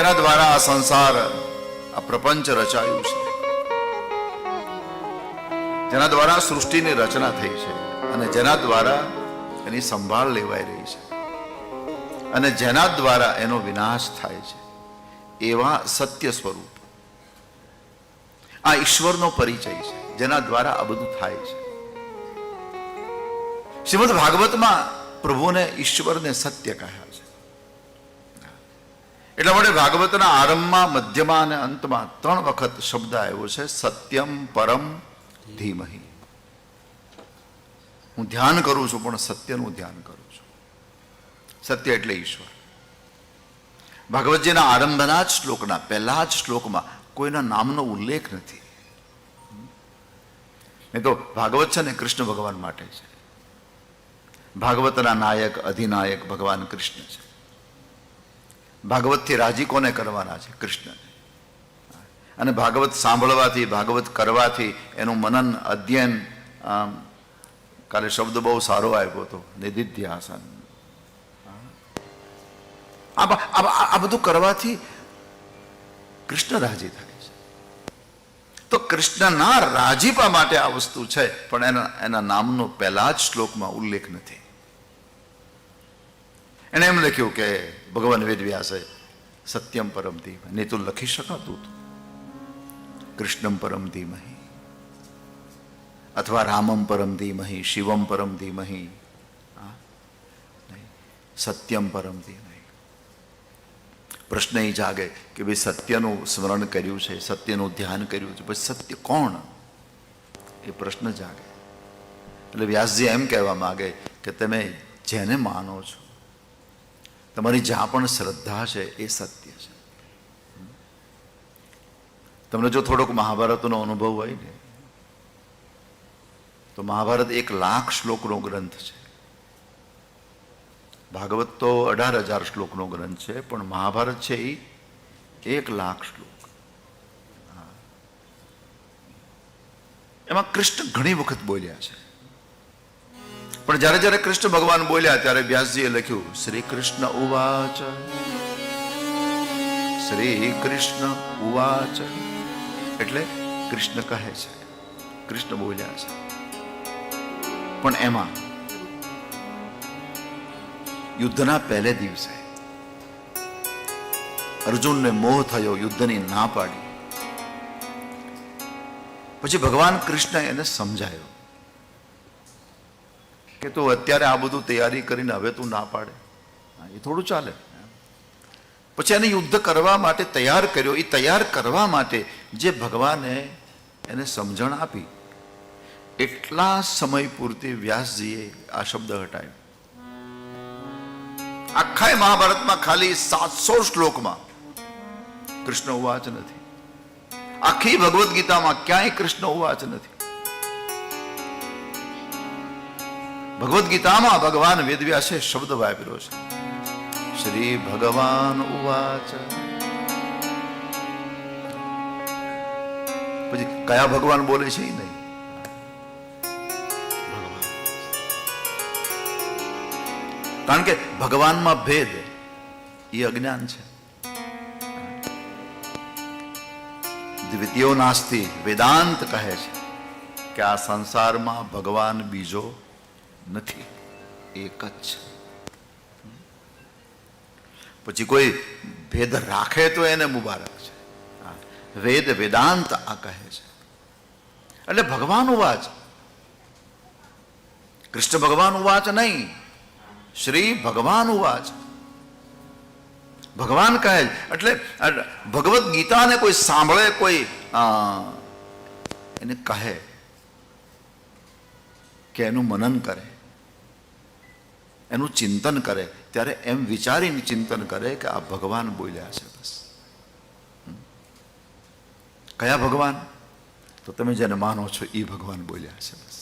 જેના દ્વારા આ સંસાર, આ પ્રપંચ રચાયું છે, જેના દ્વારા સૃષ્ટિની રચના થઈ છે અને જેના દ્વારા એની સંભાળ લેવાઈ રહી છે અને જેના દ્વારા એનો વિનાશ થાય છે, એવા સત્ય સ્વરૂપ આ ઈશ્વરનો પરિચય છે, જેના દ્વારા આ બધું થાય છે. શ્રીમદ ભાગવતમાં પ્રભુને, ઈશ્વરને સત્ય કહ્યા છે. એટલા માટે ભાગવતના આરંભમાં, મધ્યમાં અને અંતમાં 3 વખત શબ્દ આવ્યો છે, સત્યમ પરમ ધીમહિ. હું ધ્યાન કરું છું, પણ સત્યનું ધ્યાન કરું છું. સત્ય એટલે ઈશ્વર. ભાગવતજીના આરંભના જ શ્લોકના પહેલા જ શ્લોકમાં કોઈના નામનો ઉલ્લેખ નથી. નહીં તો ભાગવત છે ને કૃષ્ણ ભગવાન માટે છે. ભાગવતના નાયક, અધિનાયક ભગવાન કૃષ્ણ છે. ભાગવતથી રાજી કોને કરવાના છે? કૃષ્ણને. અને ભાગવત સાંભળવાથી, ભાગવત કરવાથી, એનું મનન, અધ્યયન, કાલે શબ્દ બહુ સારો આવ્યો હતો, નિધિધ્યાસન, આ બધું કરવાથી કૃષ્ણ રાજી થાય છે. તો કૃષ્ણના રાજીપા માટે આ વસ્તુ છે, પણ એના નામનો પહેલા જ શ્લોકમાં ઉલ્લેખ નથી. એને એમ લખ્યું કે ભગવાન વેદવ્યાસે સત્યમ પરમ ધીમહિ, નહીં તો લખી શકાતું હતું કૃષ્ણમ પરમ ધીમહિ અથવા રામમ પરમ ધીમહિ, શિવમ પરમ ધીમહિ, સત્યમ પરમ ધીમહિ. પ્રશ્ન એ જાગે કે ભાઈ સત્યનું સ્મરણ કર્યું છે, સત્યનું ધ્યાન કર્યું છે, પછી સત્ય કોણ? એ પ્રશ્ન જાગે. એટલે વ્યાસજી એમ કહેવા માંગે કે તમે જેને માનો છો, તમારી જ્યાં પણ શ્રદ્ધા છે, એ સત્ય છે. તમને જો થોડોક મહાભારતનો અનુભવ હોય ને, તો મહાભારત 1,00,000 શ્લોકનો ગ્રંથ છે. ભાગવત તો 18,000 શ્લોકનો ગ્રંથ છે, પણ મહાભારત છે એ 1,00,000 શ્લોક. એમાં કૃષ્ણ ઘણી વખત બોલ્યા છે, પણ જ્યારે જ્યારે કૃષ્ણ ભગવાન બોલ્યા ત્યારે વ્યાસજીએ લખ્યું શ્રી કૃષ્ણ ઉવાચ, શ્રી કૃષ્ણ ઉવાચ. એટલે કૃષ્ણ કહે છે, કૃષ્ણ બોલ્યા છે. પણ એમાં યુદ્ધના પહેલે દિવસે અર્જુનને મોહ થયો, યુદ્ધની ના પાડી. પછી ભગવાન કૃષ્ણ એને સમજાયો કે તું અત્યારે આ બધું તૈયારી કરીને હવે તું ના પાડે, એ થોડું ચાલે. પછી એને યુદ્ધ કરવા માટે તૈયાર કર્યો. એ તૈયાર કરવા માટે જે ભગવાને એને સમજણ આપી, એટલા સમય પૂરતી વ્યાસજીએ આ શબ્દ હટાયો. આખા મહાભારતમાં ખાલી 700 શ્લોકમાં કૃષ્ણ ઉવાચ નથી. આખી ભગવદ્ ગીતામાં ક્યાંય કૃષ્ણ ઉવાચ નથી. ભગવદ્ ગીતામાં ભગવાન વેદવ્યાસે શબ્દ વાપર્યો છે, શ્રી ભગવાન ઉવાચ. પછી કયા ભગવાન બોલે છે એ નહીં, ભગવાન. કારણ કે ભગવાનમાં ભેદ એ અજ્ઞાન છે. દ્વિતીયો નાસ્તિ, વેદાંત કહે છે કે આ સંસારમાં ભગવાન બીજો નથી, એક જ છે. પછી કોઈ ભેદ રાખે તો એને મુબારક છે. વેદ વેદાંત આ કહે છે. એટલે ભગવાન ઉવાચ, કૃષ્ણ ભગવાન ઉવાચ નહીં, શ્રી ભગવાન ઉવાચ. ભગવાન કહે. એટલે ભગવદ્ ગીતાને કોઈ સાંભળે, કોઈ એને કહે કે એનું મનન કરે, એનું ચિંતન કરે, ત્યારે એમ વિચારીને ચિંતન કરે કે આ ભગવાન બોલ્યા છે. બસ. કયા ભગવાન? તો તમે જેને માનો છો એ ભગવાન બોલ્યા છે. બસ.